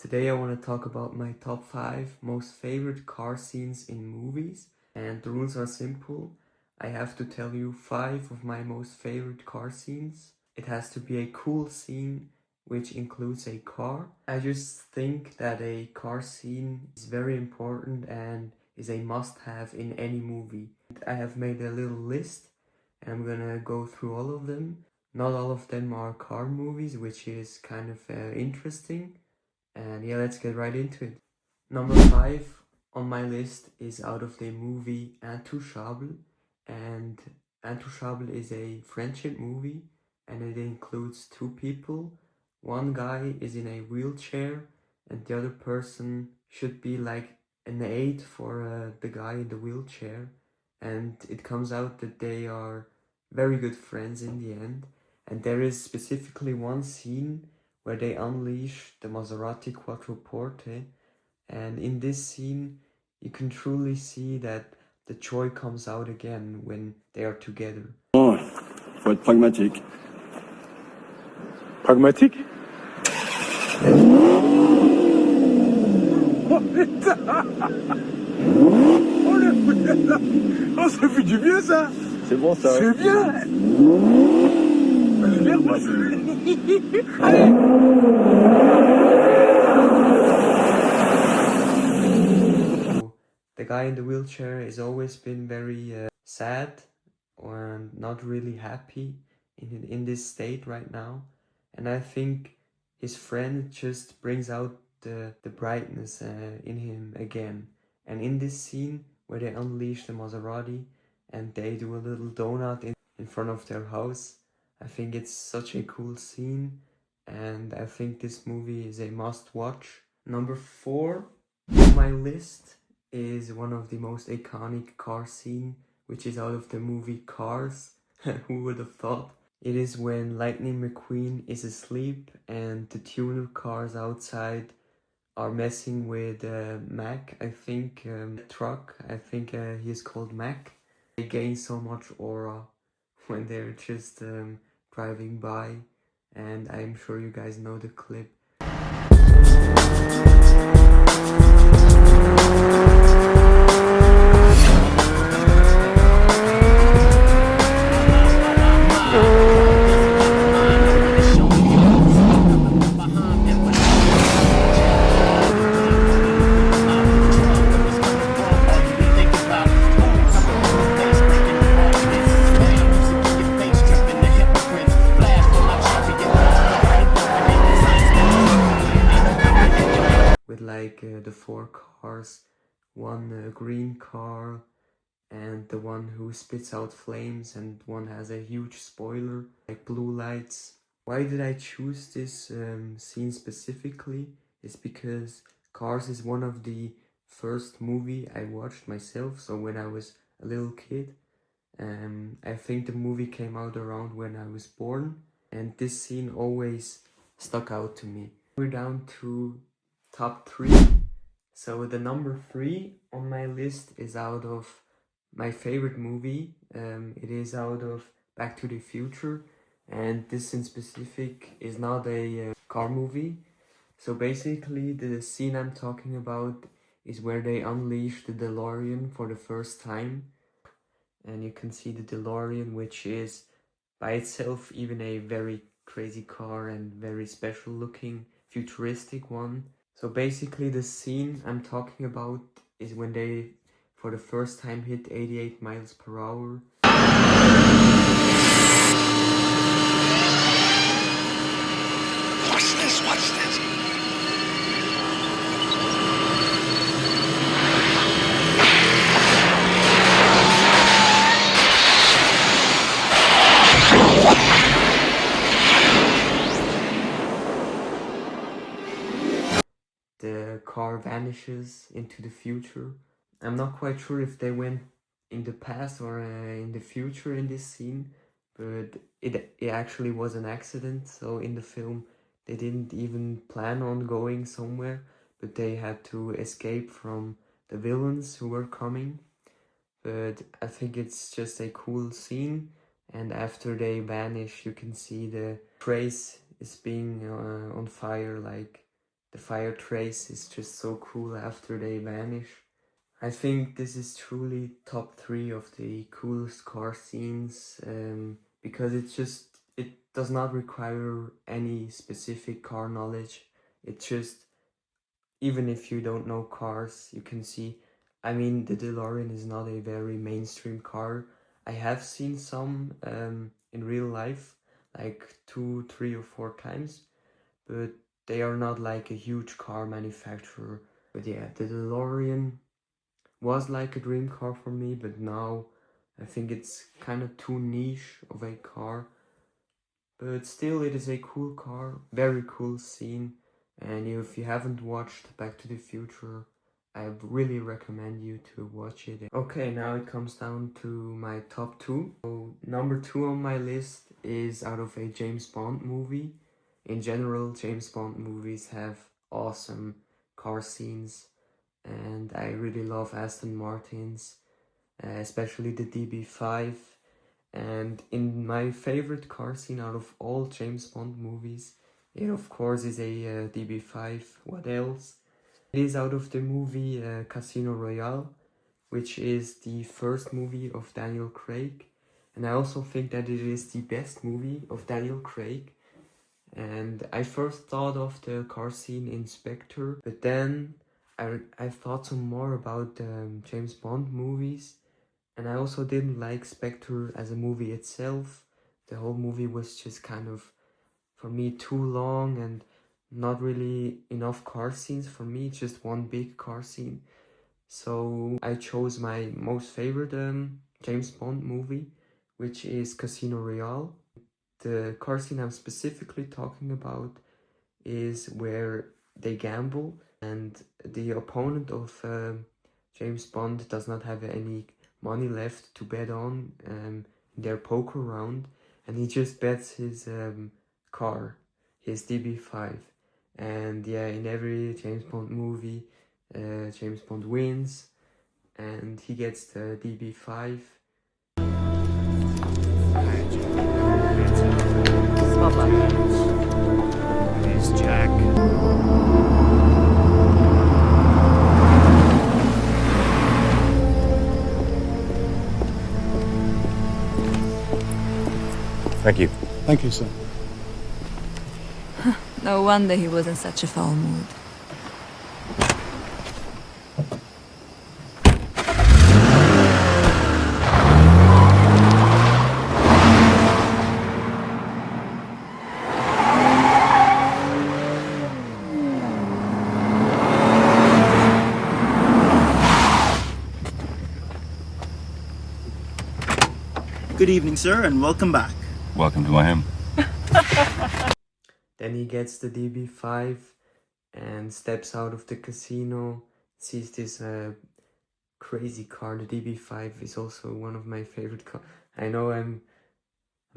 Today I want to talk about my top 5 most favorite car scenes in movies, and the rules are simple. I have to tell you 5 of my most favorite car scenes. It has to be a cool scene which includes a car. I just think that a car scene is very important and is a must-have in any movie. I have made a little list and I'm gonna go through all of them. Not all of them are car movies, which is kind of interesting. And yeah, let's get right into it. Number 5 on my list is out of the movie Intouchable. And Intouchable is a friendship movie and it includes two people. One guy is in a wheelchair and the other person should be like an aid for the guy in the wheelchair. And it comes out that they are very good friends in the end. And there is specifically one scene where they unleash the Maserati Quattroporte, and in this scene you can truly see that the joy comes out again when they are together. Oh, faut être pragmatique. Pragmatique? Oh putain! Oh le... Oh, ça fait du bien ça! C'est bon ça. C'est bien! Allez, viens, moi! Allez! The guy in the wheelchair has always been very sad or not really happy in this state right now, and I think his friend just brings out the brightness in him again. And in this scene where they unleash the Maserati and they do a little donut in front of their house, I think it's such a cool scene, and I think this movie is a must watch. Number 4 on my list is one of the most iconic car scene, which is out of the movie Cars. Who would have thought? It is when Lightning McQueen is asleep and the tuner cars outside are messing with Mac, I think, truck. I think he is called Mac. They gain so much aura when they're just driving by, and I'm sure you guys know the clip. With like the 4 cars, one green car and the one who spits out flames, and one has a huge spoiler, like blue lights. Why did I choose this scene specifically? It's because Cars is one of the first movie I watched myself, so when I was a little kid. I think the movie came out around when I was born, and this scene always stuck out to me. We're down to top 3. So the number 3 on my list is out of my favorite movie. It is out of Back to the Future, and this in specific is not a car movie. So basically the scene I'm talking about is where they unleash the DeLorean for the first time, and you can see the DeLorean, which is by itself even a very crazy car and very special looking futuristic one. So basically the scene I'm talking about is when they for the first time hit 88 miles per hour. Watch this, watch this! The car vanishes into the future. I'm not quite sure if they went in the past or in the future in this scene, but it actually was an accident. So in the film they didn't even plan on going somewhere, but they had to escape from the villains who were coming. But I think it's just a cool scene, and after they vanish you can see the trace is being on fire, like the fire trace is just so cool after they vanish. I think this is truly top 3 of the coolest car scenes, because it does not require any specific car knowledge. It just, even if you don't know cars, you can see. I mean, the DeLorean is not a very mainstream car. I have seen some in real life, like 2, 3, or 4 times, but they are not like a huge car manufacturer. But yeah, the DeLorean was like a dream car for me, but now I think it's kind of too niche of a car. But still, it is a cool car, very cool scene. And if you haven't watched Back to the Future, I really recommend you to watch it. Okay, now it comes down to my top 2. So number 2 on my list is out of a James Bond movie. In general, James Bond movies have awesome car scenes, and I really love Aston Martins, especially the DB5. And in my favorite car scene out of all James Bond movies, it of course is a DB5. What else? It is out of the movie Casino Royale, which is the first movie of Daniel Craig. And I also think that it is the best movie of Daniel Craig. And I first thought of the car scene in Spectre, but then I thought some more about James Bond movies. And I also didn't like Spectre as a movie itself. The whole movie was just kind of, for me, too long and not really enough car scenes for me, just one big car scene. So I chose my most favorite James Bond movie, which is Casino Royale. The car scene I'm specifically talking about is where they gamble and the opponent of James Bond does not have any money left to bet on in their poker round, and he just bets his car, his DB5. And yeah, in every James Bond movie, James Bond wins and he gets the DB5. It's Jack. Thank you. Thank you, sir. No wonder he was in such a foul mood. Good evening, sir, and welcome back. Welcome to my home. Then he gets the DB5 and steps out of the casino, sees this crazy car. The DB5 is also one of my favorite cars. I know I'm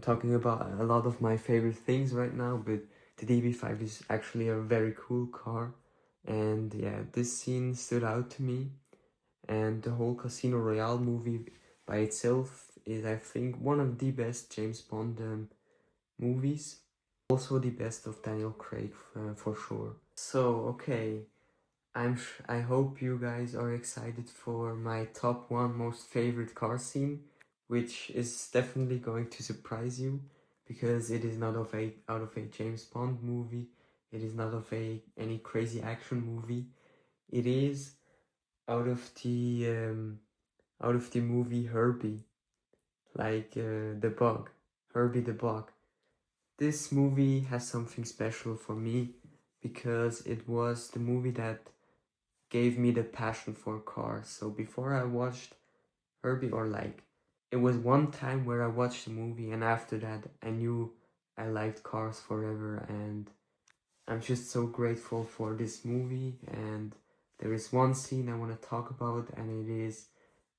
talking about a lot of my favorite things right now, but the DB5 is actually a very cool car. And yeah, this scene stood out to me. And the whole Casino Royale movie by itself is, I think, one of the best James Bond movies. Also the best of Daniel Craig for sure. So okay, I hope you guys are excited for my top 1 most favorite car scene, which is definitely going to surprise you because it is not out of a James Bond movie. It is not of any crazy action movie. It is out of the movie Herbie, like the bug, Herbie the bug. This movie has something special for me because it was the movie that gave me the passion for cars. So before I watched Herbie, or like, it was one time where I watched the movie and after that I knew I liked cars forever, and I'm just so grateful for this movie. And there is one scene I want to talk about, and it is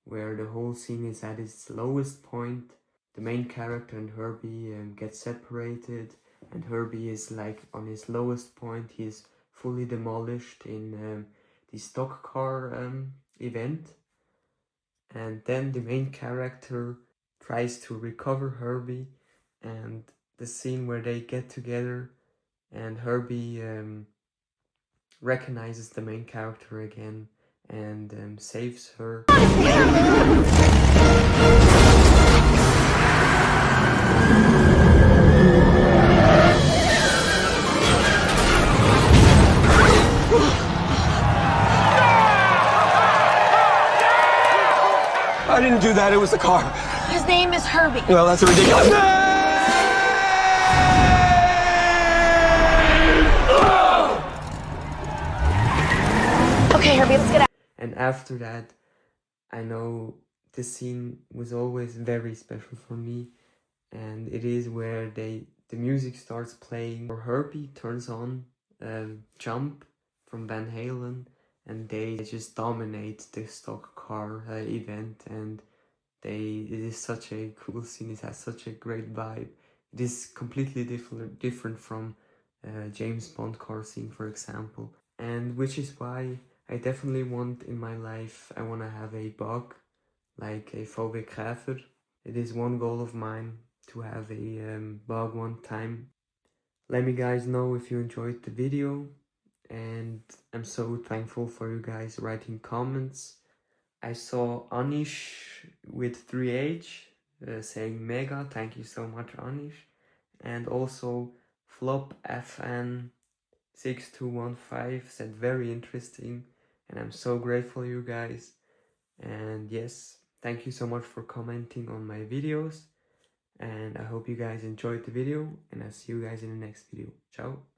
where the whole scene is at its lowest point. The main character and Herbie get separated, and Herbie is like on his lowest point. He's fully demolished in the stock car event. And then the main character tries to recover Herbie, and the scene where they get together and Herbie recognizes the main character again and saves her. I didn't do that, it was the car. His name is Herbie. Well, that's ridiculous. Okay, Herbie, let's get out. And after that, I know this scene was always very special for me, and it is where the music starts playing, or Herbie turns on Jump from Van Halen, and they just dominate the stock car event, and it is such a cool scene. It has such a great vibe. It is completely different from James Bond car scene, for example, and which is why I definitely want in my life, I want to have a bug, like a VW Käfer. It is one goal of mine to have a bug one time. Let me guys know if you enjoyed the video, and I'm so thankful for you guys writing comments. I saw Anish with 3H saying mega, thank you so much Anish, and also Flop FN 6215 said very interesting, and I'm so grateful you guys. And yes, thank you so much for commenting on my videos, and I hope you guys enjoyed the video, and I'll see you guys in the next video. Ciao.